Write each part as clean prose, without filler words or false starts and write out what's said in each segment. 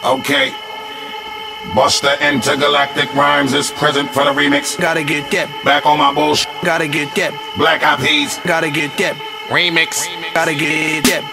Okay. Busta Intergalactic Rhymes is present for the remix. Gotta get that. Back on my bullshit. Gotta get that. Black Eyed Peas. Gotta get that. Remix. Gotta get that.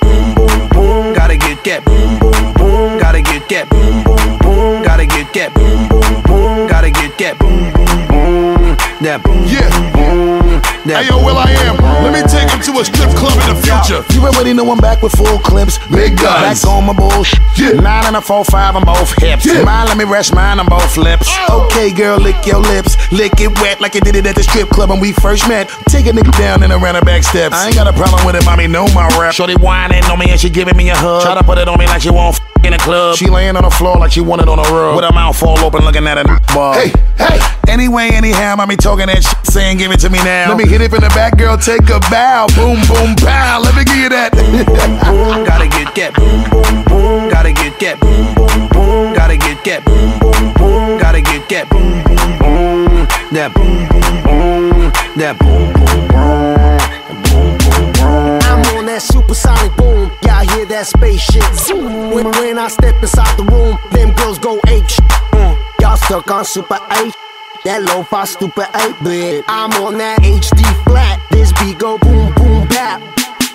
Boom, boom, boom. Gotta get that. Boom, boom, boom. Gotta get that. Boom, boom, boom. Gotta get that. Boom, boom, boom. Gotta get that. Boom, boom, boom. That boom. Yeah. Boom. That Hey yo, Will I Am. Let me take him to a strip club in the future. You already know I'm back with full clips. Big guns. Back on my bullshit. Yeah. 9 and a 4-5 on both hips. Yeah. Mine, let me rest mine on both lips. Oh. Okay, girl, lick your lips. Lick it wet like you did it at the strip club when we first met. Take a nigga down and around the back steps. I ain't got a problem with it, mommy, know my rap. Shorty whining on me and she giving me a hug. Try to put it on me like she won't in a club. She laying on the floor like she wanted on a rug. With her mouth all open looking at a bug. Hey, hey. Anyway, anyhow, mommy talking that shit, saying give it to me now. Let me hit it from the back, girl, take a bow. Boom, boom, pow. Let me give you that. boom. Gotta get that. Boom, boom, boom. Gotta get that. Boom, boom, boom. Gotta get that. Boom, boom, boom. Gotta get that. Boom, boom, boom. That boom, boom, boom. That boom, boom, boom. I'm on that supersonic boom. Y'all hear that spaceship zoom. When I step inside the room, them girls go ape shit. Y'all stuck on super 8. That lo-fi stupid 8-bit. I'm on that HD flat. This beat go boom, boom, bap.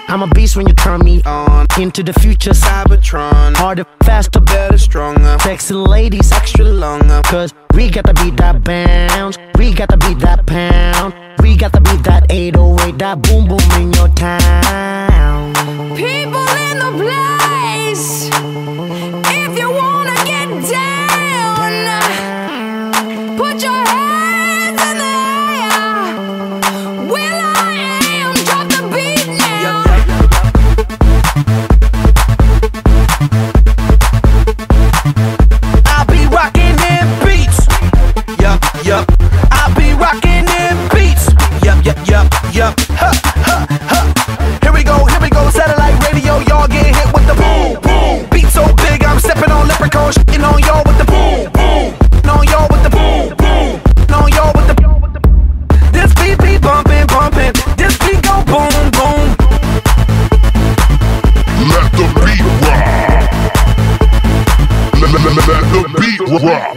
I'm a beast when you turn me on. Into the future, Cybertron. Harder, faster, better, stronger. Sexy ladies, extra longer. Cause we got to beat that bounce. We got to beat that pound. We got to beat that 808. That boom, boom in your town. People in the place, if you wanna get down, put your hands in the air. Will I Am, drop the beat now. I'll be rocking them beats. Yup, yup. I'll be rocking them beats. Yup, yup, yup, yup. Huh, huh, huh. Here we go, satellite radio. Y'all get hit with the boom, boom. Beat so big, I'm stepping on leprechaun, shitting on y'all with the boom, boom. On y'all with the boom, boom. On y'all with the. This beat be bumping, bumping. This beat go boom, boom. Let the beat rock. Let the beat rock.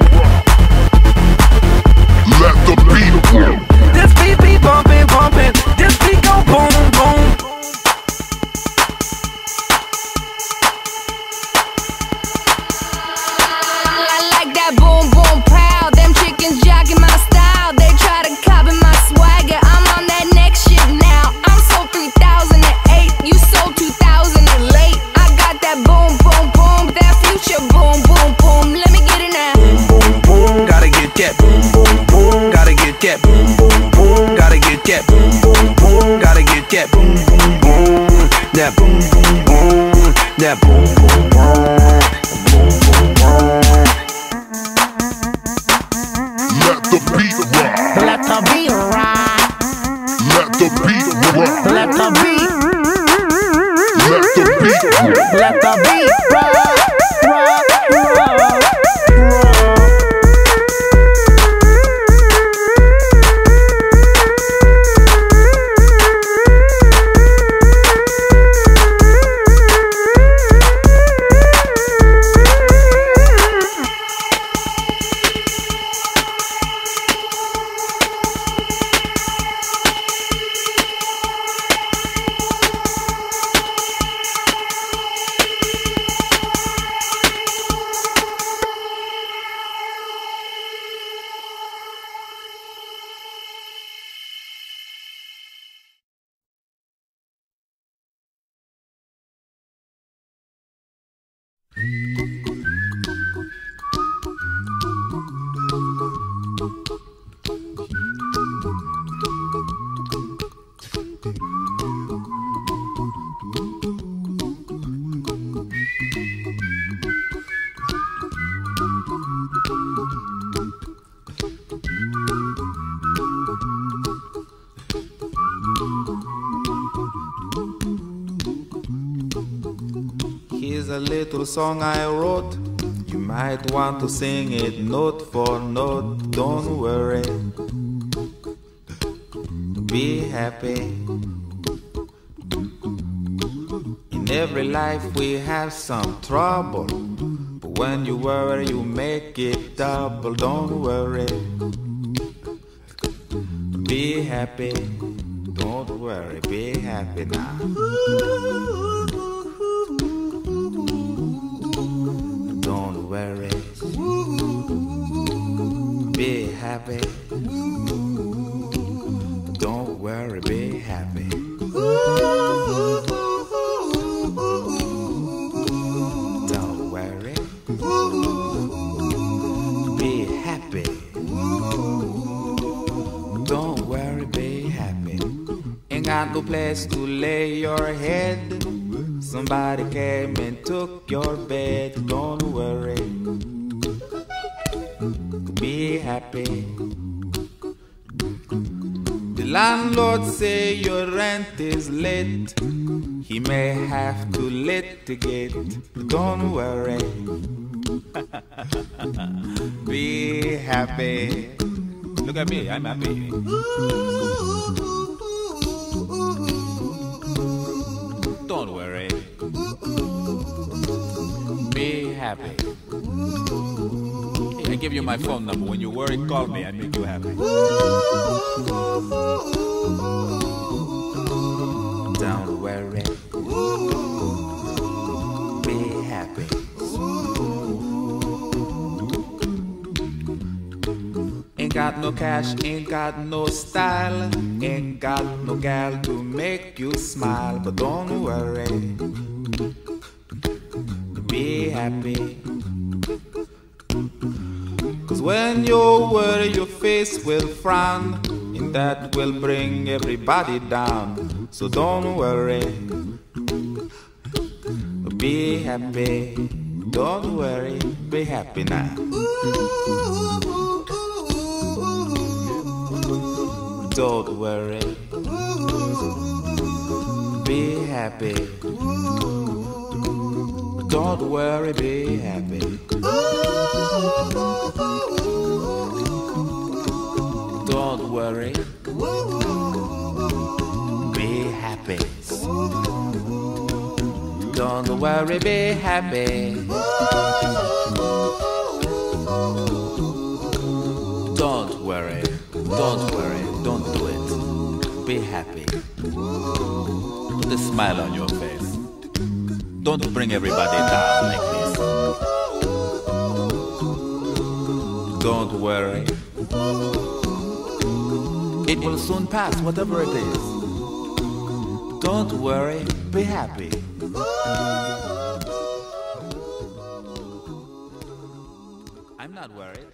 Let the beat rock. This beat be bumping, bumping. This beat go boom, boom. I like that boom, boom, pow. Them chickens jocking my style. They try to copy my swagger. I'm on that next shit now. I'm sold 3008. You sold 2000 late. I got that boom, boom, boom. That future boom, boom, boom. Let me get it now. Boom, boom, gotta get that. Boom, boom, boom. Gotta get that. Boom, boom, boom. Gotta get that. Boom, boom, boom. Gotta get that. Boom, boom, boom. That boom, boom, boom. That boom, boom, boom. Let the beat rock. Let the beat rock. Let the beat rock. Let the beat. Let the beat rock. Let the beat rock. Here's a little song I wrote. You might want to sing it note for note. Don't worry, be happy. In every life we have some trouble, but when you worry you make it double. Don't worry, be happy. Don't worry, be happy now. Don't worry, be happy. Don't worry, be happy. Don't worry, be happy. Don't worry, be happy. Ain't got no place to lay your head. Somebody came and took your bed. Don't worry, be happy. The landlord say your rent is late. He may have to litigate. Don't worry, be happy. Look at me, I'm happy. Don't worry, be happy. I give you my phone number. When you worry, call me. I make you happy. Don't worry, be happy. Ain't got no cash, ain't got no style, ain't got no gal to make you smile. But don't worry, be happy. Cause when you worry your face will frown, and that will bring everybody down. So don't worry, be happy. Don't worry, be happy now. Don't worry, be happy. Don't worry, be happy. Don't worry, be happy. Don't worry, be happy. Don't worry, don't do it. Be happy. Put a smile on your face. Don't bring everybody down like this. Don't worry, it will soon pass, whatever it is. Don't worry, be happy. I'm not worried.